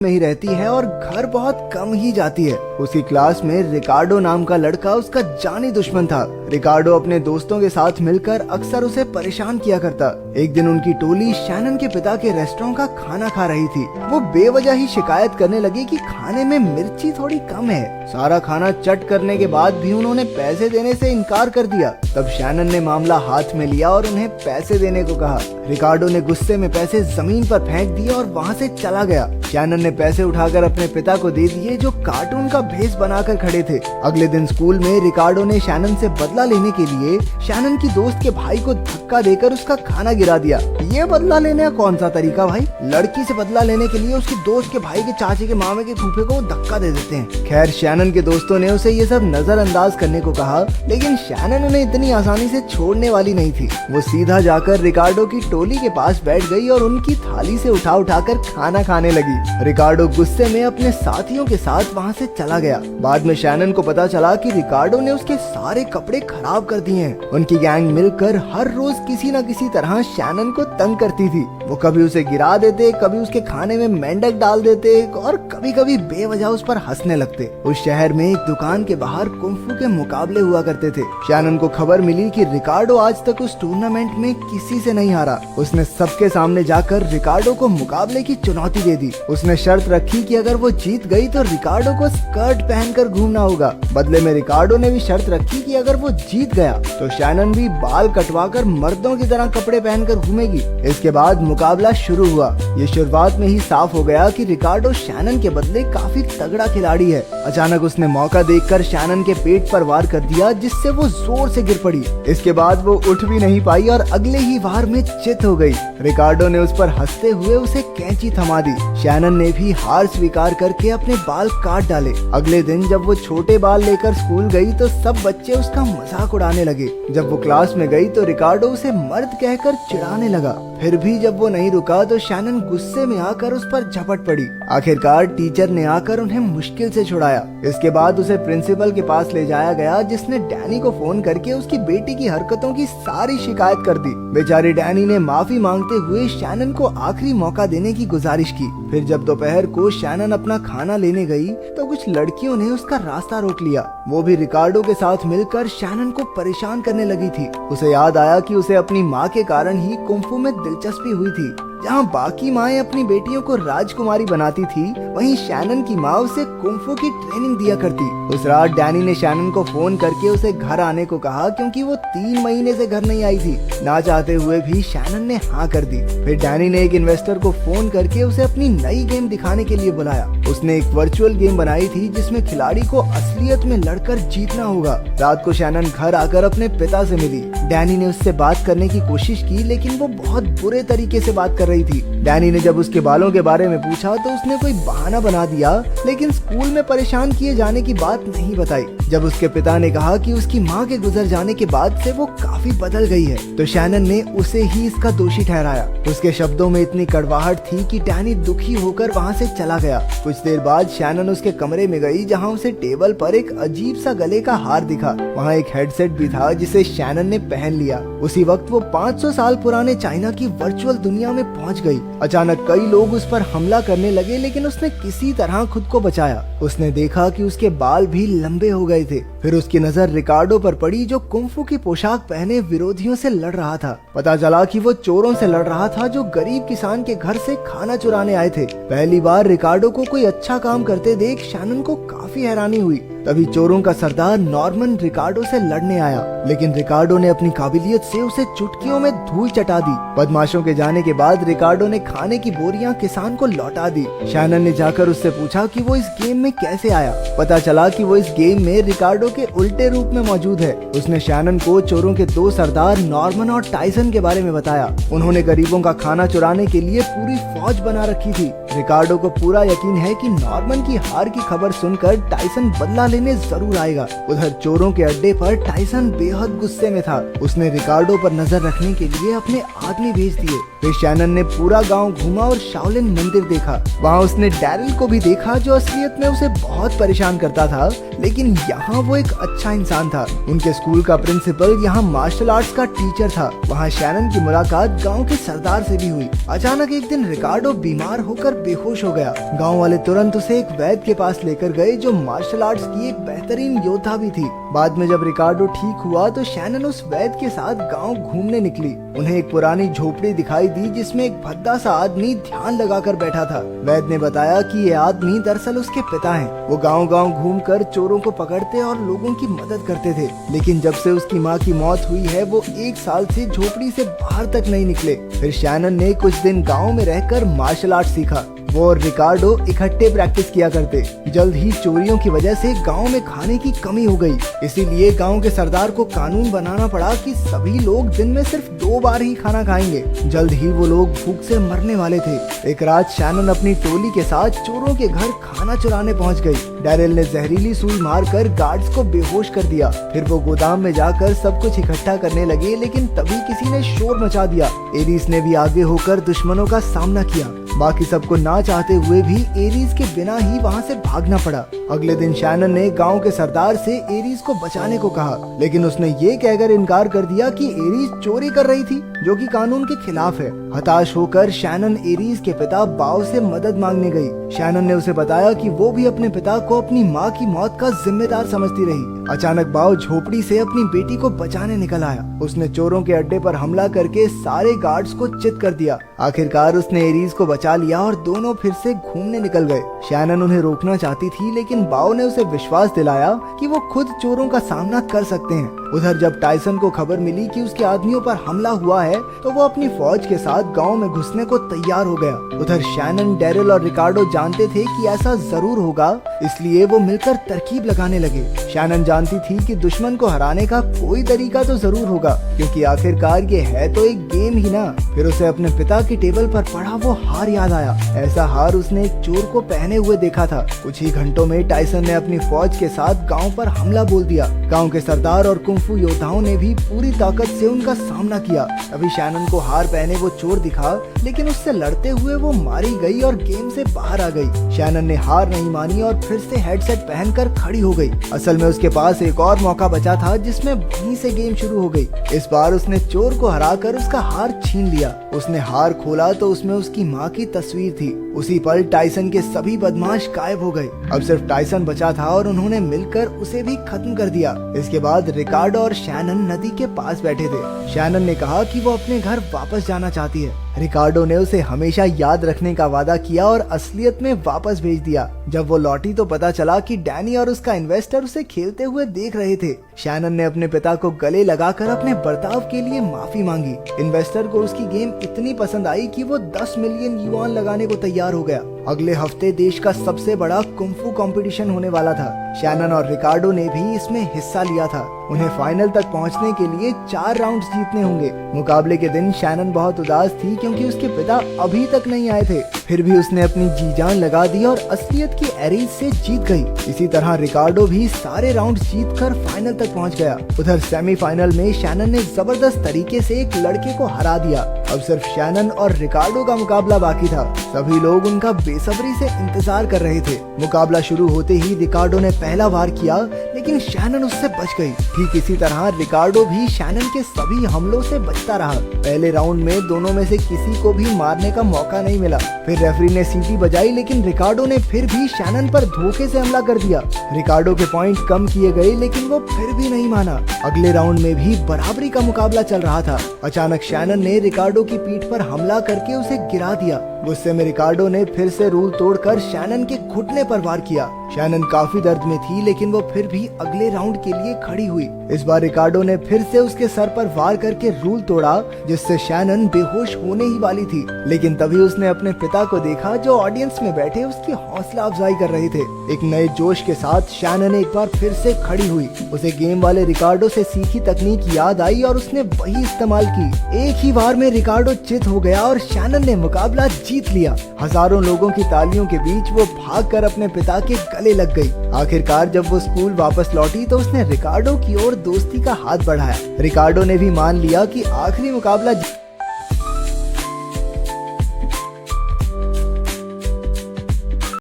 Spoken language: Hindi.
में ही रहती है और घर बहुत कम ही जाती है। उसकी क्लास में रिकार्डो नाम का लड़का उसका जानी दुश्मन था। रिकार्डो अपने दोस्तों के साथ मिलकर अक्सर उसे परेशान किया करता। एक दिन उनकी टोली शैनन के पिता के रेस्टोरेंट का खाना खा रही थी। वो बेवजह ही शिकायत करने लगी कि खाने में मिर्ची थोड़ी कम है। सारा खाना चट करने के बाद भी उन्होंने पैसे देने से इनकार कर दिया। तब शैनन ने मामला हाथ में लिया और उन्हें पैसे देने को कहा। रिकार्डो ने गुस्से में पैसे जमीन पर फेंक दिए और वहाँ से चला गया। शैनन ने पैसे उठाकर अपने पिता को दे दिए जो कार्टून का भेस बनाकर खड़े थे। अगले दिन स्कूल में रिकार्डो ने शैनन से बदला लेने के लिए शैनन की दोस्त के भाई को धक्का देकर उसका खाना गिरा दिया। ये बदला लेने का कौन सा तरीका भाई? लड़की से बदला लेने के लिए उसकी दोस्त के भाई के चाचे के मामे के फूफे को धक्का दे देते हैं। खैर शैनन के दोस्तों ने उसे ये सब नजरअंदाज करने को कहा, लेकिन शैनन उन्हें इतनी आसानी से छोड़ने वाली नहीं थी। वो सीधा जाकर रिकार्डो की टोली के पास बैठ गई और उनकी थाली से उठाकर खाना खाने लगी। रिकार्डो गुस्से में अपने साथियों के साथ वहाँ से चला गया। बाद में शैनन को पता चला कि रिकार्डो ने उसके सारे कपड़े खराब कर दिए हैं। उनकी गैंग मिलकर हर रोज किसी न किसी तरह शैनन को तंग करती थी। वो कभी उसे गिरा देते, कभी उसके खाने में मेंढक डाल देते और कभी कभी बेवजह उस पर हंसने लगते। उस शहर में एक दुकान के बाहर कुंफू के मुकाबले हुआ करते थे। शैनन को खबर मिली कि रिकार्डो आज तक उस टूर्नामेंट में किसी से नहीं हारा। उसने सबके सामने जाकर रिकार्डो को मुकाबले की चुनौती दे दी। उसने शर्त रखी कि अगर वो जीत गई तो रिकार्डो को स्कर्ट पहनकर घूमना होगा। बदले में रिकार्डो ने भी शर्त रखी कि अगर वो जीत गया तो शैनन भी बाल कटवाकर मर्दों की तरह कपड़े पहनकर घूमेगी। इसके बाद मुकाबला शुरू हुआ। ये शुरुआत में ही साफ हो गया कि रिकार्डो शैनन के बदले काफी तगड़ा खिलाड़ी है। अचानक उसने मौका देखकर शैनन के पेट पर वार कर दिया, जिससे वो जोर से गिर पड़ी। इसके बाद वो उठ भी नहीं पाई और अगले ही वार में चित हो गई। रिकार्डो ने उस पर हंसते हुए उसे कैंची थमा दी। शैनन ने भी हार स्वीकार करके अपने बाल काट डाले। अगले दिन जब वो छोटे बाल लेकर स्कूल गई तो सब बच्चे उसका मजाक उड़ाने लगे। जब वो क्लास में गई तो रिकार्डो उसे मर्द कहकर चिढ़ाने लगा। फिर भी जब वो नहीं रुका तो शैनन गुस्से में आकर उस पर झपट पड़ी। आखिरकार टीचर ने आकर उन्हें मुश्किल से छुड़ाया। इसके बाद उसे प्रिंसिपल के पास ले जाया गया, जिसने डैनी को फोन करके उसकी बेटी की हरकतों की सारी शिकायत कर दी। बेचारी डैनी ने माफी मांगते हुए शैनन को आखिरी मौका देने की गुजारिश की। फिर जब दोपहर को शैनन अपना खाना लेने गई तो कुछ लड़कियों ने उसका रास्ता रोक लिया। वो भी रिकार्डो के साथ मिलकर शैनन को परेशान करने लगी थी। उसे याद आया कि उसे अपनी माँ के कारण ही कुंफू में दिलचस्पी हुई थी। जहाँ बाकी माएं अपनी बेटियों को राजकुमारी बनाती थी, वहीं शैनन की माँ उसे कुंफू की ट्रेनिंग दिया करती। उस रात डैनी ने शैनन को फोन करके उसे घर आने को कहा, क्योंकि वो 3 महीने से घर नहीं आई थी। ना चाहते हुए भी शैनन ने हाँ कर दी। फिर डैनी ने एक इन्वेस्टर को फोन करके उसे अपनी नई गेम दिखाने के लिए बुलाया। उसने एक वर्चुअल गेम बनाई थी जिसमें खिलाड़ी को असलियत में लड़कर जीतना होगा। रात को शैनन घर आकर अपने पिता से मिली। डैनी ने उससे बात करने की कोशिश की, लेकिन वो बहुत बुरे तरीके से बात कर रही थी। डैनी ने जब उसके बालों के बारे में पूछा तो उसने कोई बहाना बना दिया, लेकिन स्कूल में परेशान किए जाने की बात नहीं बताई। जब उसके पिता ने कहा कि उसकी माँ के गुजर जाने के बाद से वो काफी बदल गई है, तो शैनन ने उसे ही इसका दोषी ठहराया। उसके शब्दों में इतनी कड़वाहट थी कि डैनी दुखी होकर वहाँ से चला गया। कुछ देर बाद शैनन उसके कमरे में गई, जहाँ उसे टेबल पर एक अजीब सा गले का हार दिखा। वहाँ एक हेडसेट भी था जिसे शैनन ने पहन लिया। उसी वक्त वो 500 साल पुराने चाइना की वर्चुअल दुनिया में पहुँच गई। अचानक कई लोग उस पर हमला करने लगे, लेकिन उसने किसी तरह खुद को बचाया। उसने देखा कि उसके बाल भी लंबे हो गए थे। फिर उसकी नजर रिकार्डो पर पड़ी, जो कुंफू की पोशाक पहने विरोधियों से लड़ रहा था। पता चला कि वो चोरों से लड़ रहा था जो गरीब किसान के घर से खाना चुराने आए थे। पहली बार रिकार्डो को कोई अच्छा काम करते देख शैनन को काफी हैरानी हुई। तभी चोरों का सरदार नॉर्मन रिकार्डो से लड़ने आया, लेकिन रिकार्डो ने अपनी काबिलियत से उसे चुटकियों में धूल चटा दी। बदमाशों के जाने के बाद रिकार्डो ने खाने की बोरियां किसान को लौटा दी। शैनन ने जाकर उससे पूछा कि वो इस गेम में कैसे आया। पता चला कि वो इस गेम में रिकार्डो के उल्टे रूप में मौजूद है। उसने शैनन को चोरों के 2 सरदार नॉर्मन और टाइसन के बारे में बताया। उन्होंने गरीबों का खाना चुराने के लिए पूरी फौज बना रखी थी। रिकार्डो को पूरा यकीन है कि नॉर्मन की हार की खबर सुनकर टाइसन बदला लेने जरूर आएगा। उधर चोरों के अड्डे पर टाइसन बेहद गुस्से में था। उसने रिकार्डो पर नजर रखने के लिए अपने आदमी भेज दिए। फिर शैनन ने पूरा गांव घूमा और शाओलिन मंदिर देखा। वहाँ उसने डैरिल को भी देखा जो असलियत में उसे बहुत परेशान करता था, लेकिन यहाँ वो एक अच्छा इंसान था। उनके स्कूल का प्रिंसिपल यहाँ मार्शल आर्ट्स का टीचर था। वहाँ शैनन की मुलाकात गांव के सरदार से भी हुई। अचानक एक दिन रिकार्डो बीमार होकर बेहोश हो गया। गांव वाले तुरंत उसे एक वैद्य के पास लेकर गए जो मार्शल आर्ट्स की एक बेहतरीन योद्धा भी थी। बाद में जब रिकार्डो ठीक हुआ तो शैनन उस वैद्य के साथ गांव घूमने निकली। उन्हें एक पुरानी झोपड़ी दिखाई दी जिसमें एक भद्दा सा आदमी ध्यान लगाकर बैठा था। वैद्य ने बताया कि ये आदमी दरअसल उसके पिता हैं। वो गांव-गांव घूमकर चोरों को पकड़ते और लोगों की मदद करते थे, लेकिन जब से उसकी माँ की मौत हुई है वो 1 साल से झोपड़ी से बाहर तक नहीं निकले। फिर शैनन ने कुछ दिन गाँव में रहकर मार्शल आर्ट सीखा। वो और रिकार्डो इकट्ठे प्रैक्टिस किया करते। जल्द ही चोरियों की वजह से गांव में खाने की कमी हो गई, इसीलिए गांव के सरदार को कानून बनाना पड़ा कि सभी लोग दिन में सिर्फ 2 बार ही खाना खाएंगे। जल्द ही वो लोग भूख से मरने वाले थे। एक रात शैनन अपनी टोली के साथ चोरों के घर खाना चुराने पहुंच गई। डैरिल ने जहरीली सुई मारकर गार्ड्स को बेहोश कर दिया। फिर वो गोदाम में जाकर सब कुछ इकट्ठा करने लगे, लेकिन तभी किसी ने शोर मचा दिया। एरिस ने भी आगे होकर दुश्मनों का सामना किया। बाकी सबको ना चाहते हुए भी एरिस के बिना ही वहाँ से भागना पड़ा। अगले दिन शैनन ने गांव के सरदार से एरिस को बचाने को कहा, लेकिन उसने ये कहकर इनकार कर दिया कि एरिस चोरी कर रही थी, जो कि कानून के खिलाफ है। हताश होकर शैनन एरिस के पिता बाव से मदद मांगने गई। शैनन ने उसे बताया कि वो भी अपने पिता को अपनी माँ की मौत का जिम्मेदार समझती रही। अचानक बाव झोपड़ी से अपनी बेटी को बचाने निकल आया। उसने चोरों के अड्डे पर हमला करके सारे गार्ड्स को चित कर दिया। आखिरकार उसने एरिस को बचा लिया और दोनों फिर से घूमने निकल गए। शैनन उन्हें रोकना चाहती थी, लेकिन बाव ने उसे विश्वास दिलाया कि वो खुद चोरों का सामना कर सकते हैं। उधर जब टाइसन को खबर मिली कि उसके आदमियों पर हमला हुआ है, तो वो अपनी फौज के साथ गांव में घुसने को तैयार हो गया। उधर शैनन, डैरिल और रिकार्डो जानते थे कि ऐसा जरूर होगा, इसलिए वो मिलकर तरकीब लगाने लगे। शैनन जानती थी कि दुश्मन को हराने का कोई तरीका तो जरूर होगा, क्योंकि आखिरकार ये है तो एक गेम ही ना। फिर उसे अपने पिता की टेबल पर पड़ा वो हार याद आया। ऐसा हार उसने एक चोर को पहने हुए देखा था। कुछ ही घंटों में टाइसन ने अपनी फौज के साथ गांव पर हमला बोल दिया। गांव के सरदार और कुंफू योद्धाओं ने भी पूरी ताकत से उनका सामना किया। अभी शैनन को हार पहने वो चोर दिखा, लेकिन उससे लड़ते हुए वो मारी गई और गेम से बाहर आ गई। शैनन ने हार नहीं मानी और फिर से हेडसेट पहनकर खड़ी हो गई। असल में उसके पास एक और मौका बचा था, जिसमें वहीं से गेम शुरू हो गई। इस बार उसने चोर को हराकर उसका हार छीन लिया। उसने हार खोला तो उसमें उसकी माँ की तस्वीर थी। उसी पल टाइसन के सभी बदमाश गायब हो गए। अब सिर्फ टाइसन बचा था और उन्होंने मिलकर उसे भी खत्म कर दिया। इसके बाद रिकार्डो और शैनन नदी के पास बैठे थे। शैनन ने कहा कि वो अपने घर वापस जाना चाहती है। रिकार्डो ने उसे हमेशा याद रखने का वादा किया और असलियत में वापस भेज दिया। जब वो लौटी तो पता चला कि डैनी और उसका इन्वेस्टर उसे खेलते हुए देख रहे थे। शैनन ने अपने पिता को गले लगाकर अपने बर्ताव के लिए माफी मांगी। इन्वेस्टर को उसकी गेम इतनी पसंद आई कि वो 10 मिलियन युआन लगाने को तैयार हो गया। अगले हफ्ते देश का सबसे बड़ा कुंफू कंपटीशन होने वाला था। शैनन और रिकार्डो ने भी इसमें हिस्सा लिया था। उन्हें फाइनल तक पहुंचने के लिए 4 राउंड्स जीतने होंगे। मुकाबले के दिन शैनन बहुत उदास थी, क्योंकि उसके पिता अभी तक नहीं आए थे। फिर भी उसने अपनी जी जान लगा दी और असलियत की एरिस से जीत गई। इसी तरह रिकार्डो भी सारे राउंड्स जीतकर फाइनल तक पहुंच गया। उधर सेमीफाइनल में शैनन ने जबरदस्त तरीके से एक लड़के को हरा दिया। अब सिर्फ शैनन और रिकार्डो का मुकाबला बाकी था। सभी लोग उनका बेसब्री से इंतजार कर रहे थे। मुकाबला शुरू होते ही रिकार्डो ने पहला वार किया, लेकिन शैनन उससे बच गई। ठीक इसी तरह रिकार्डो भी शैनन के सभी हमलों से बचता रहा। पहले राउंड में दोनों में से किसी को भी मारने का मौका नहीं मिला। फिर रेफरी ने सीटी बजाई, लेकिन रिकार्डो ने फिर भी शैनन पर धोखे से हमला कर दिया। रिकार्डो के पॉइंट कम किए गए, लेकिन वो फिर भी नहीं माना। अगले राउंड में भी बराबरी का मुकाबला चल रहा था। अचानक शैनन ने रिकार्डो की पीठ पर हमला करके उसे गिरा दिया। गुस्से में रिकार्डो ने फिर से रूल तोड़कर शैनन के घुटने पर वार किया। शैनन काफी दर्द में थी, लेकिन वो फिर भी अगले राउंड के लिए खड़ी हुई। इस बार रिकार्डो ने फिर से उसके सर पर वार करके रूल तोड़ा, जिससे शैनन बेहोश होने ही वाली थी। लेकिन तभी उसने अपने पिता को देखा, जो ऑडियंस में बैठे उसकी हौसला अफजाई कर रहे थे। एक नए जोश के साथ शैनन एक बार फिर से खड़ी हुई। उसे गेम वाले रिकार्डो से सीखी तकनीक याद आई और उसने वही इस्तेमाल की। एक ही बार में रिकार्डो चित हो गया और शैनन ने मुकाबला जीत लिया। हजारों लोगों की तालियों के बीच वो भागकर अपने पिता के गले लग गई। आखिरकार जब वो स्कूल वापस लौटी तो उसने रिकार्डो की ओर दोस्ती का हाथ बढ़ाया। रिकार्डो ने भी मान लिया कि आखिरी मुकाबला